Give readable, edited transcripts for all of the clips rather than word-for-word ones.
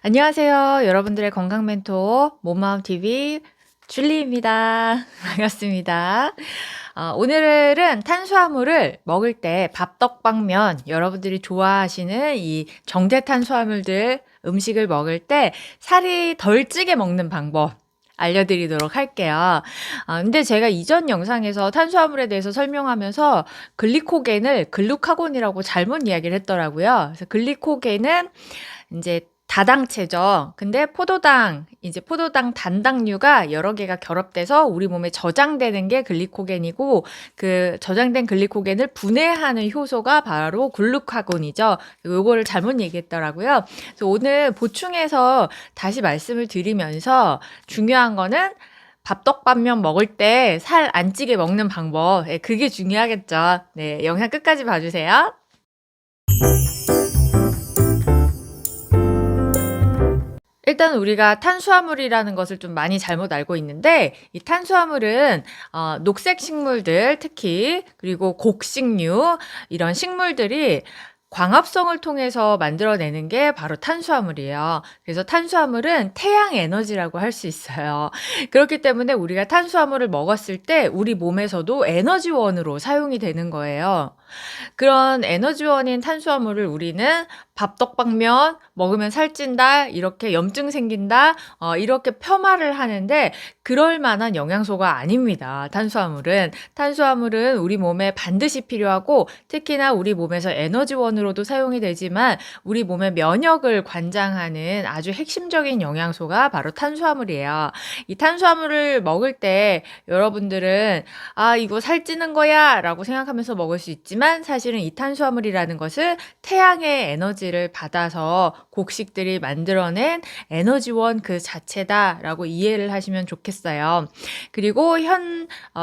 안녕하세요. 여러분들의 건강 멘토 몸마음TV 줄리입니다. 반갑습니다. 오늘은 탄수화물을 먹을 때 밥떡밥면 여러분들이 좋아하시는 이 정제 탄수화물들 음식을 먹을 때 살이 덜 찌게 먹는 방법 알려드리도록 할게요. 근데 제가 이전 영상에서 탄수화물에 대해서 설명하면서 글리코겐을 글루카곤이라고 잘못 이야기를 했더라고요. 그래서 글리코겐은 이제 다당체죠. 근데 포도당 단당류가 여러 개가 결합돼서 우리 몸에 저장되는 게 글리코겐이고, 그 저장된 글리코겐을 분해하는 효소가 바로 글루카곤이죠. 요거를 잘못 얘기했더라고요. 그래서 오늘 보충해서 다시 말씀을 드리면서 중요한 거는 밥떡밥면 먹을 때 살 안 찌게 먹는 방법. 그게 중요하겠죠. 네, 영상 끝까지 봐주세요. 일단 우리가 탄수화물이라는 것을 좀 많이 잘못 알고 있는데, 이 탄수화물은 녹색 식물들 특히, 그리고 곡식류, 이런 식물들이 광합성을 통해서 만들어내는 게 바로 탄수화물이에요. 그래서 탄수화물은 태양 에너지라고 할 수 있어요. 그렇기 때문에 우리가 탄수화물을 먹었을 때 우리 몸에서도 에너지원으로 사용이 되는 거예요. 그런 에너지원인 탄수화물을 우리는 밥떡밥면 먹으면 살찐다, 이렇게 염증 생긴다, 이렇게 폄하를 하는데, 그럴 만한 영양소가 아닙니다. 탄수화물은 우리 몸에 반드시 필요하고, 특히나 우리 몸에서 에너지원으로도 사용이 되지만 우리 몸의 면역을 관장하는 아주 핵심적인 영양소가 바로 탄수화물이에요. 이 탄수화물을 먹을 때 여러분들은 이거 살찌는 거야 라고 생각하면서 먹을 수 있지만, 사실은 이 탄수화물이라는 것은 태양의 에너지를 받아서 곡식들이 만들어낸 에너지원 그 자체다라고 이해를 하시면 좋겠어요. 그리고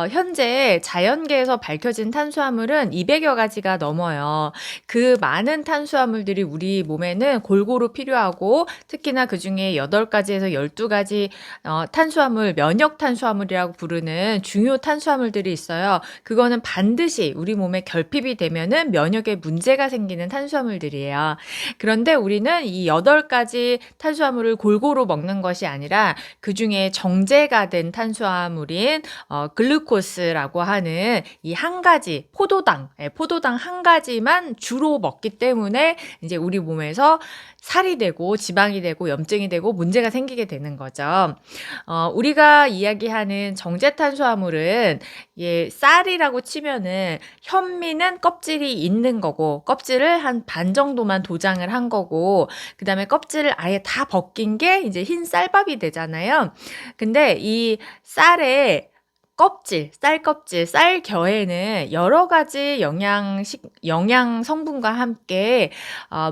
현재 자연계에서 밝혀진 탄수화물은 200여 가지가 넘어요. 그 많은 탄수화물들이 우리 몸에는 골고루 필요하고, 특히나 그 중에 8가지에서 12가지 탄수화물, 면역 탄수화물이라고 부르는 중요 탄수화물들이 있어요. 그거는 반드시 우리 몸에 결핍이 되면은 면역에 문제가 생기는 탄수화물들이에요. 그런데 우리는 이 8가지 탄수화물을 골고루 먹는 것이 아니라 그 중에 정제가 된 탄수화물인 글루코스라고 하는 이 한 가지 포도당 한 가지만 주로 먹기 때문에 이제 우리 몸에서 살이 되고 지방이 되고 염증이 되고 문제가 생기게 되는 거죠. 우리가 이야기하는 정제탄수화물은 쌀이라고 치면은 현미는 껍질이 있는 거고, 껍질을 한 반 정도만 도장을 한 거고, 그 다음에 껍질을 아예 다 벗긴 게 이제 흰 쌀밥이 되잖아요. 근데 이 쌀겨에는 여러 가지 영양 성분과 함께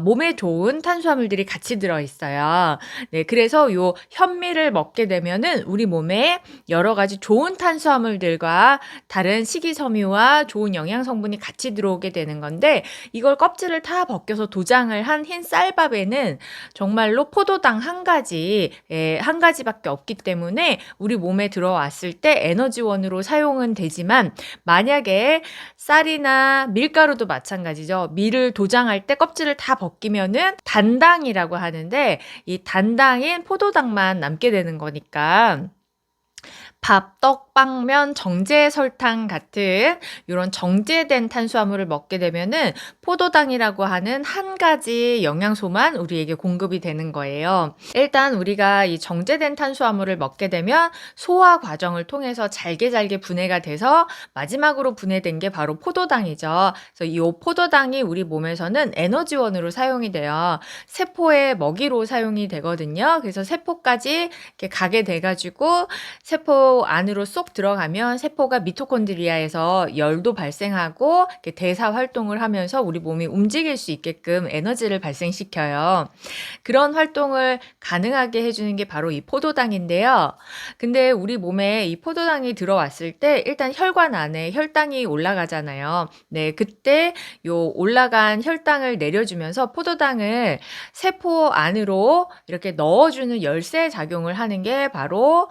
몸에 좋은 탄수화물들이 같이 들어 있어요. 네, 그래서 요 현미를 먹게 되면은 우리 몸에 여러 가지 좋은 탄수화물들과 다른 식이섬유와 좋은 영양 성분이 같이 들어오게 되는 건데, 이걸 껍질을 다 벗겨서 도장을 한 흰 쌀밥에는 정말로 포도당 한 가지밖에 없기 때문에 우리 몸에 들어왔을 때 에너지원으로 사용은 되지만, 만약에 쌀이나 밀가루도 마찬가지죠. 밀을 도장할 때 껍질을 다 벗기면은 단당이라고 하는데, 이 단당인 포도당만 남게 되는 거니까 밥, 떡, 빵면, 정제 설탕 같은 이런 정제된 탄수화물을 먹게 되면은 포도당이라고 하는 한 가지 영양소만 우리에게 공급이 되는 거예요. 일단 우리가 이 정제된 탄수화물을 먹게 되면 소화 과정을 통해서 잘게 분해가 돼서 마지막으로 분해된 게 바로 포도당이죠. 그래서 이 포도당이 우리 몸에서는 에너지원으로 사용이 돼요. 세포의 먹이로 사용이 되거든요. 그래서 세포까지 이렇게 가게 돼가지고 세포 안으로 쏙 들어가면 세포가 미토콘드리아에서 열도 발생하고 대사 활동을 하면서 우리 몸이 움직일 수 있게끔 에너지를 발생시켜요. 그런 활동을 가능하게 해주는 게 바로 이 포도당인데요. 근데 우리 몸에 이 포도당이 들어왔을 때 일단 혈관 안에 혈당이 올라가잖아요. 네, 그때 요 올라간 혈당을 내려주면서 포도당을 세포 안으로 이렇게 넣어주는 열쇠 작용을 하는 게 바로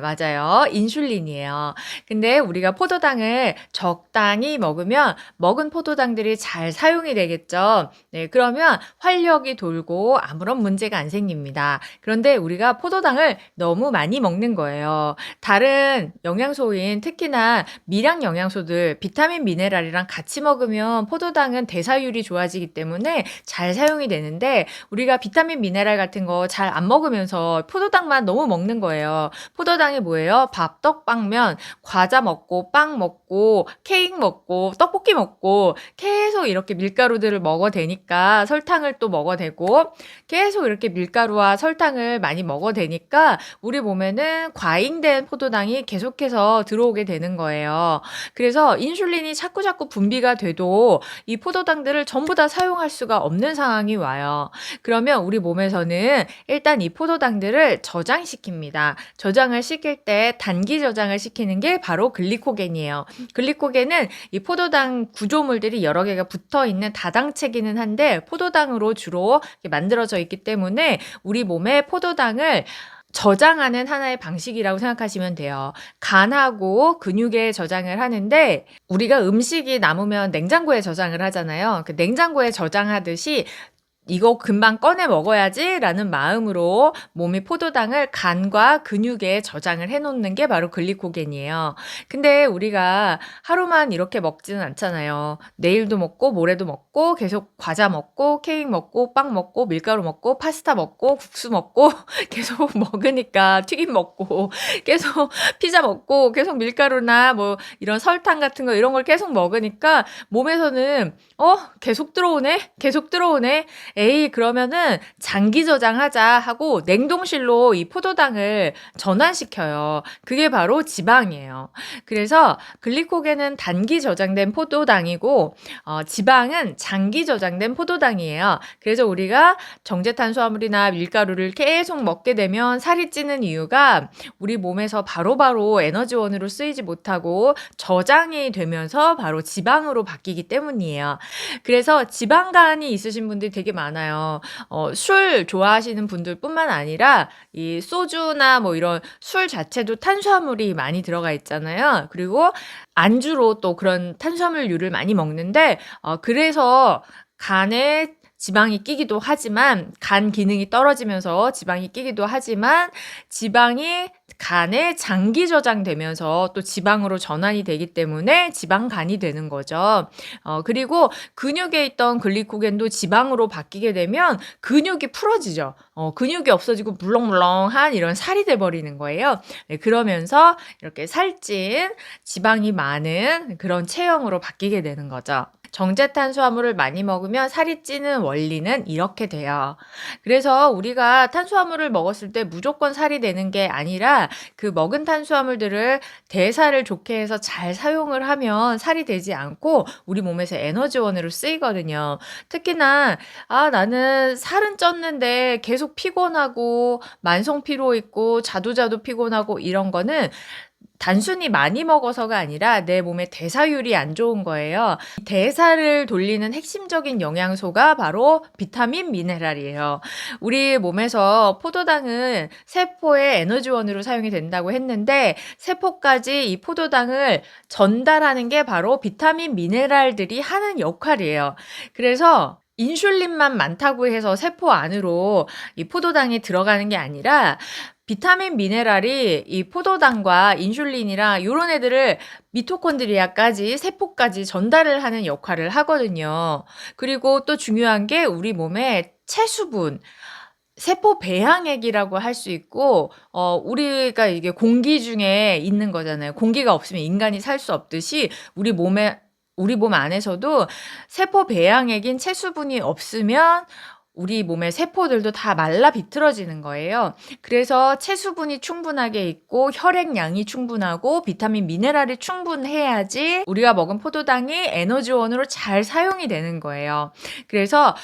맞아요. 바로 인슐린이에요. 근데 우리가 포도당을 적당히 먹으면 먹은 포도당들이 잘 사용이 되겠죠. 네, 그러면 활력이 돌고 아무런 문제가 안 생깁니다. 그런데 우리가 포도당을 너무 많이 먹는 거예요. 다른 영양소인 특히나 미량 영양소들, 비타민, 미네랄이랑 같이 먹으면 포도당은 대사율이 좋아지기 때문에 잘 사용이 되는데 우리가 비타민, 미네랄 같은 거 잘 안 먹으면서 포도당만 너무 먹는 거예요. 포도당이 뭐예요? 밥, 떡, 빵면, 과자 먹고 빵 먹고 케이크 먹고 떡볶이 먹고 계속 이렇게 밀가루들을 먹어대니까 설탕을 또 먹어대고 계속 이렇게 밀가루와 설탕을 많이 먹어대니까 우리 몸에는 과잉된 포도당이 계속해서 들어오게 되는 거예요. 그래서 인슐린이 자꾸자꾸 분비가 돼도 이 포도당들을 전부 다 사용할 수가 없는 상황이 와요. 그러면 우리 몸에서는 일단 이 포도당들을 저장시킵니다. 저장을 시킬 때 단기 저장을 시키는 게 바로 글리코겐이에요. 글리코겐은 이 포도당 구조물들이 여러 개가 붙어 있는 다당체기는 한데 포도당으로 주로 만들어져 있기 때문에 우리 몸에 포도당을 저장하는 하나의 방식이라고 생각하시면 돼요. 간하고 근육에 저장을 하는데 우리가 음식이 남으면 냉장고에 저장을 하잖아요. 그 냉장고에 저장하듯이 이거 금방 꺼내 먹어야지라는 마음으로 몸이 포도당을 간과 근육에 저장을 해놓는 게 바로 글리코겐이에요. 근데 우리가 하루만 이렇게 먹지는 않잖아요. 내일도 먹고 모레도 먹고 계속 과자 먹고 케이크 먹고 빵 먹고 밀가루 먹고 파스타 먹고 국수 먹고 계속 먹으니까 튀김 먹고 계속 피자 먹고 계속 밀가루나 뭐 이런 설탕 같은 거 이런 걸 계속 먹으니까 몸에서는 계속 들어오네? 계속 들어오네? 에이, 그러면은 장기 저장하자 하고 냉동실로 이 포도당을 전환시켜요. 그게 바로 지방이에요. 그래서 글리코겐은 단기 저장된 포도당이고 지방은 장기 저장된 포도당이에요. 그래서 우리가 정제탄수화물이나 밀가루를 계속 먹게 되면 살이 찌는 이유가 우리 몸에서 바로바로 에너지원으로 쓰이지 못하고 저장이 되면서 바로 지방으로 바뀌기 때문이에요. 그래서 지방간이 있으신 분들이 되게 많아요. 술 좋아하시는 분들뿐만 아니라 이 소주나 뭐 이런 술 자체도 탄수화물이 많이 들어가 있잖아요. 그리고 안주로 또 그런 탄수화물류를 많이 먹는데 그래서 간에 지방이 끼기도 하지만 간 기능이 떨어지면서 지방이 끼기도 하지만 지방이 간에 장기 저장되면서 또 지방으로 전환이 되기 때문에 지방간이 되는 거죠. 그리고 근육에 있던 글리코겐도 지방으로 바뀌게 되면 근육이 풀어지죠. 근육이 없어지고 물렁물렁한 이런 살이 돼버리는 거예요. 네, 그러면서 이렇게 살찐 지방이 많은 그런 체형으로 바뀌게 되는 거죠. 정제탄수화물을 많이 먹으면 살이 찌는 원리는 이렇게 돼요. 그래서 우리가 탄수화물을 먹었을 때 무조건 살이 되는 게 아니라 그 먹은 탄수화물들을 대사를 좋게 해서 잘 사용을 하면 살이 되지 않고 우리 몸에서 에너지원으로 쓰이거든요. 특히나 나는 살은 쪘는데 계속 피곤하고 만성 피로 있고 자두자두 피곤하고 이런 거는 단순히 많이 먹어서가 아니라 내 몸의 대사율이 안 좋은 거예요. 대사를 돌리는 핵심적인 영양소가 바로 비타민, 미네랄이에요. 우리 몸에서 포도당은 세포의 에너지원으로 사용이 된다고 했는데 세포까지 이 포도당을 전달하는 게 바로 비타민, 미네랄들이 하는 역할이에요. 그래서 인슐린만 많다고 해서 세포 안으로 이 포도당이 들어가는 게 아니라 비타민, 미네랄이 이 포도당과 인슐린이랑 요런 애들을 미토콘드리아까지 세포까지 전달을 하는 역할을 하거든요. 그리고 또 중요한 게 우리 몸의 체수분, 세포 배양액이라고 할 수 있고 우리가 이게 공기 중에 있는 거잖아요. 공기가 없으면 인간이 살 수 없듯이 우리 몸 안에서도 세포 배양액인 체수분이 없으면 우리 몸의 세포들도 다 말라 비틀어지는 거예요. 그래서 체수분이 충분하게 있고 혈액량이 충분하고 비타민, 미네랄이 충분해야지 우리가 먹은 포도당이 에너지원으로 잘 사용이 되는 거예요. 그래서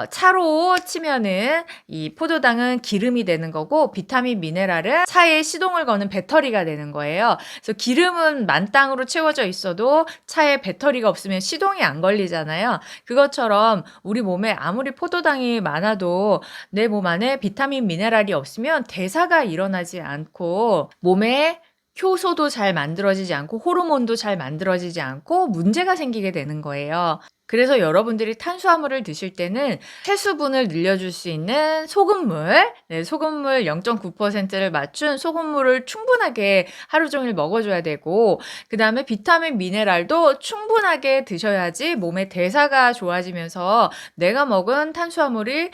차로 치면은 이 포도당은 기름이 되는 거고 비타민, 미네랄은 차에 시동을 거는 배터리가 되는 거예요. 그래서 기름은 만땅으로 채워져 있어도 차에 배터리가 없으면 시동이 안 걸리잖아요. 그것처럼 우리 몸에 아무리 포도당이 많아도 내 몸 안에 비타민, 미네랄이 없으면 대사가 일어나지 않고 몸에 효소도 잘 만들어지지 않고 호르몬도 잘 만들어지지 않고 문제가 생기게 되는 거예요. 그래서 여러분들이 탄수화물을 드실 때는 체수분을 늘려줄 수 있는 소금물, 소금물 0.9%를 맞춘 소금물을 충분하게 하루 종일 먹어줘야 되고, 그 다음에 비타민, 미네랄도 충분하게 드셔야지 몸의 대사가 좋아지면서 내가 먹은 탄수화물이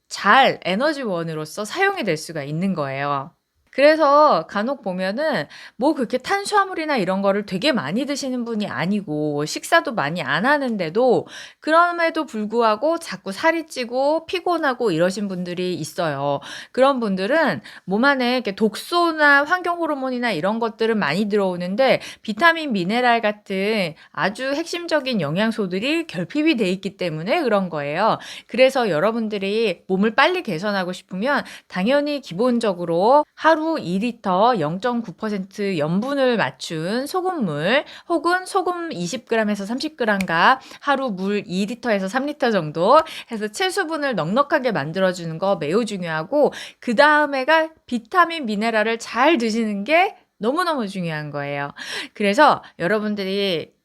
잘 에너지원으로서 사용이 될 수가 있는 거예요. 그래서 간혹 보면은 뭐 그렇게 탄수화물이나 이런 거를 되게 많이 드시는 분이 아니고 식사도 많이 안 하는데도 그럼에도 불구하고 자꾸 살이 찌고 피곤하고 이러신 분들이 있어요. 그런 분들은 몸 안에 이렇게 독소나 환경 호르몬이나 이런 것들은 많이 들어오는데 비타민, 미네랄 같은 아주 핵심적인 영양소들이 결핍이 돼 있기 때문에 그런 거예요. 그래서 여러분들이 몸을 빨리 개선하고 싶으면 당연히 기본적으로 하루 2리터 0.9% 염분을 맞춘 소금물 혹은 소금 20g에서 30g과 하루 물 2리터에서 3리터 정도 해서 체수분을 넉넉하게 만들어주는 거 매우 중요하고, 그 다음에가 비타민, 미네랄을 잘 드시는 게 너무너무 중요한 거예요. 그래서 여러분들이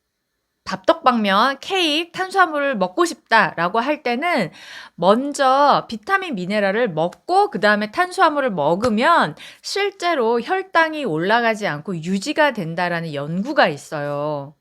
밥떡방면, 케이크, 탄수화물을 먹고 싶다라고 할 때는 먼저 비타민, 미네랄을 먹고 그 다음에 탄수화물을 먹으면 실제로 혈당이 올라가지 않고 유지가 된다라는 연구가 있어요.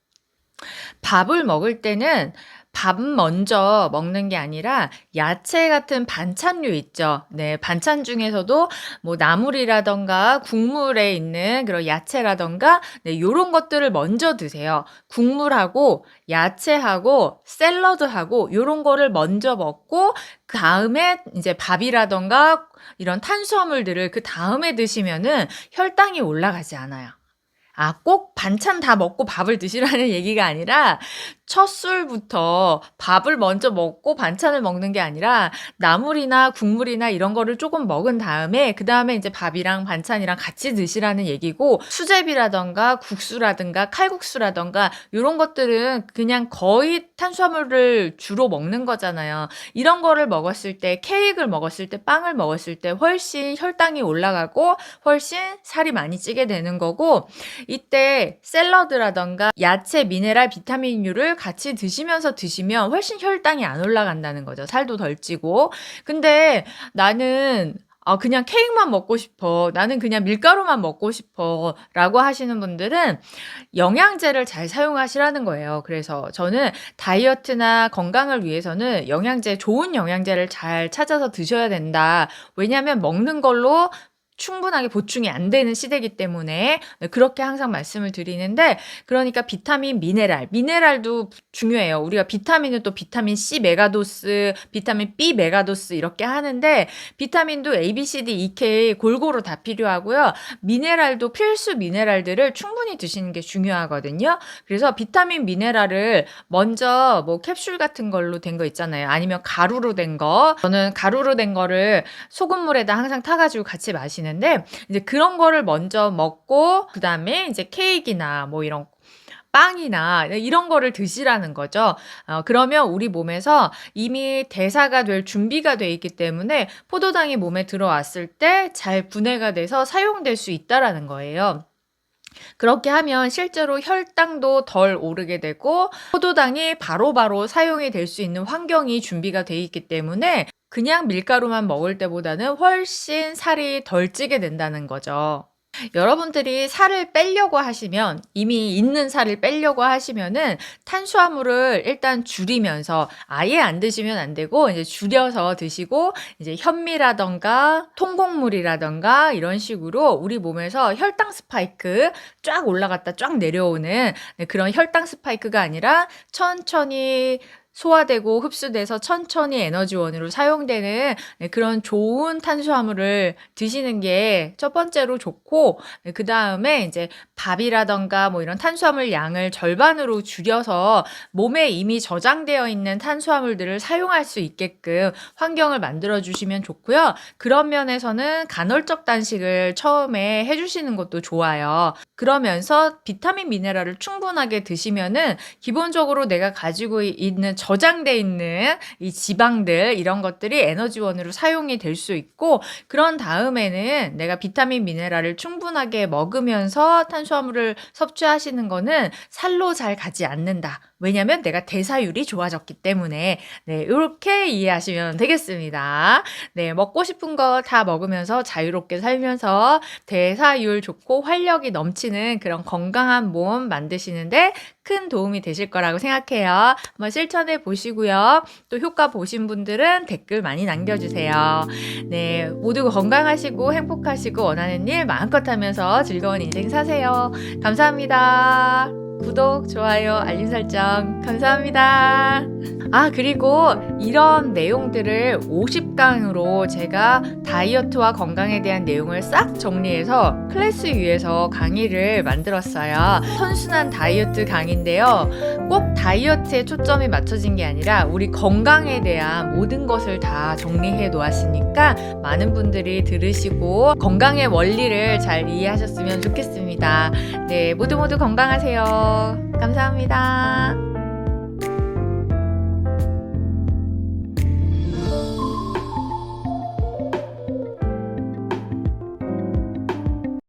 밥을 먹을 때는 밥 먼저 먹는 게 아니라 야채 같은 반찬류 있죠. 네, 반찬 중에서도 뭐 나물이라던가 국물에 있는 그런 야채라던가 요런 것들을 먼저 드세요. 국물하고 야채하고 샐러드하고 요런 거를 먼저 먹고 그다음에 이제 밥이라던가 이런 탄수화물들을 그다음에 드시면은 혈당이 올라가지 않아요. 꼭 반찬 다 먹고 밥을 드시라는 얘기가 아니라 첫 술부터 밥을 먼저 먹고 반찬을 먹는 게 아니라 나물이나 국물이나 이런 거를 조금 먹은 다음에 그다음에 이제 밥이랑 반찬이랑 같이 드시라는 얘기고, 수제비라던가 국수라든가 칼국수라던가 요런 것들은 그냥 거의 탄수화물을 주로 먹는 거잖아요. 이런 거를 먹었을 때, 케이크를 먹었을 때, 빵을 먹었을 때 훨씬 혈당이 올라가고 훨씬 살이 많이 찌게 되는 거고, 이때 샐러드라던가 야채, 미네랄, 비타민류를 같이 드시면 훨씬 혈당이 안 올라간다는 거죠. 살도 덜 찌고. 근데 나는 그냥 케이크만 먹고 싶어. 나는 그냥 밀가루만 먹고 싶어. 라고 하시는 분들은 영양제를 잘 사용하시라는 거예요. 그래서 저는 다이어트나 건강을 위해서는 좋은 영양제를 잘 찾아서 드셔야 된다. 왜냐하면 먹는 걸로 충분하게 보충이 안 되는 시대이기 때문에 그렇게 항상 말씀을 드리는데, 그러니까 비타민, 미네랄도 중요해요. 우리가 비타민은 또 비타민 C 메가도스, 비타민 B 메가도스 이렇게 하는데 비타민도 A, B, C, D, E, K 골고루 다 필요하고요. 미네랄도 필수 미네랄들을 충분히 드시는 게 중요하거든요. 그래서 비타민, 미네랄을 먼저 뭐 캡슐 같은 걸로 된 거 있잖아요. 아니면 가루로 된 거. 저는 가루로 된 거를 소금물에다 항상 타가지고 같이 마시는데 이제 그런 거를 먼저 먹고 그다음에 이제 케이크나 뭐 이런 빵이나 이런 거를 드시라는 거죠. 그러면 우리 몸에서 이미 대사가 될 준비가 돼 있기 때문에 포도당이 몸에 들어왔을 때 잘 분해가 돼서 사용될 수 있다라는 거예요. 그렇게 하면 실제로 혈당도 덜 오르게 되고 포도당이 바로바로 사용이 될 수 있는 환경이 준비가 돼 있기 때문에 그냥 밀가루만 먹을 때보다는 훨씬 살이 덜 찌게 된다는 거죠. 여러분들이 살을 빼려고 하시면, 이미 있는 살을 빼려고 하시면은 탄수화물을 일단 줄이면서 아예 안 드시면 안 되고 이제 줄여서 드시고, 이제 현미라던가 통곡물이라던가 이런 식으로 우리 몸에서 혈당 스파이크 쫙 올라갔다 쫙 내려오는 그런 혈당 스파이크가 아니라 천천히 소화되고 흡수돼서 천천히 에너지원으로 사용되는 그런 좋은 탄수화물을 드시는 게 첫 번째로 좋고, 그 다음에 이제 밥이라던가 뭐 이런 탄수화물 양을 절반으로 줄여서 몸에 이미 저장되어 있는 탄수화물들을 사용할 수 있게끔 환경을 만들어 주시면 좋고요. 그런 면에서는 간헐적 단식을 처음에 해주시는 것도 좋아요. 그러면서 비타민, 미네랄을 충분하게 드시면은 기본적으로 내가 가지고 있는 저장돼 있는 이 지방들 이런 것들이 에너지원으로 사용이 될 수 있고 그런 다음에는 내가 비타민 미네랄을 충분하게 먹으면서 탄수화물을 섭취하시는 거는 살로 잘 가지 않는다. 왜냐면 내가 대사율이 좋아졌기 때문에 네, 이렇게 이해하시면 되겠습니다. 네, 먹고 싶은 거 다 먹으면서 자유롭게 살면서 대사율 좋고 활력이 넘치는 그런 건강한 몸 만드시는데 큰 도움이 되실 거라고 생각해요. 한번 실천해 보시고요. 또 효과 보신 분들은 댓글 많이 남겨주세요. 네, 모두 건강하시고 행복하시고 원하는 일 마음껏 하면서 즐거운 인생 사세요. 감사합니다. 구독, 좋아요, 알림 설정 감사합니다. 그리고 이런 내용들을 50강으로 제가 다이어트와 건강에 대한 내용을 싹 정리해서 클래스 위에서 강의를 만들었어요. 선순환 다이어트 강의인데요. 꼭 다이어트에 초점이 맞춰진 게 아니라 우리 건강에 대한 모든 것을 다 정리해 놓았으니까 많은 분들이 들으시고 건강의 원리를 잘 이해하셨으면 좋겠습니다. 네, 모두 건강하세요. 감사합니다.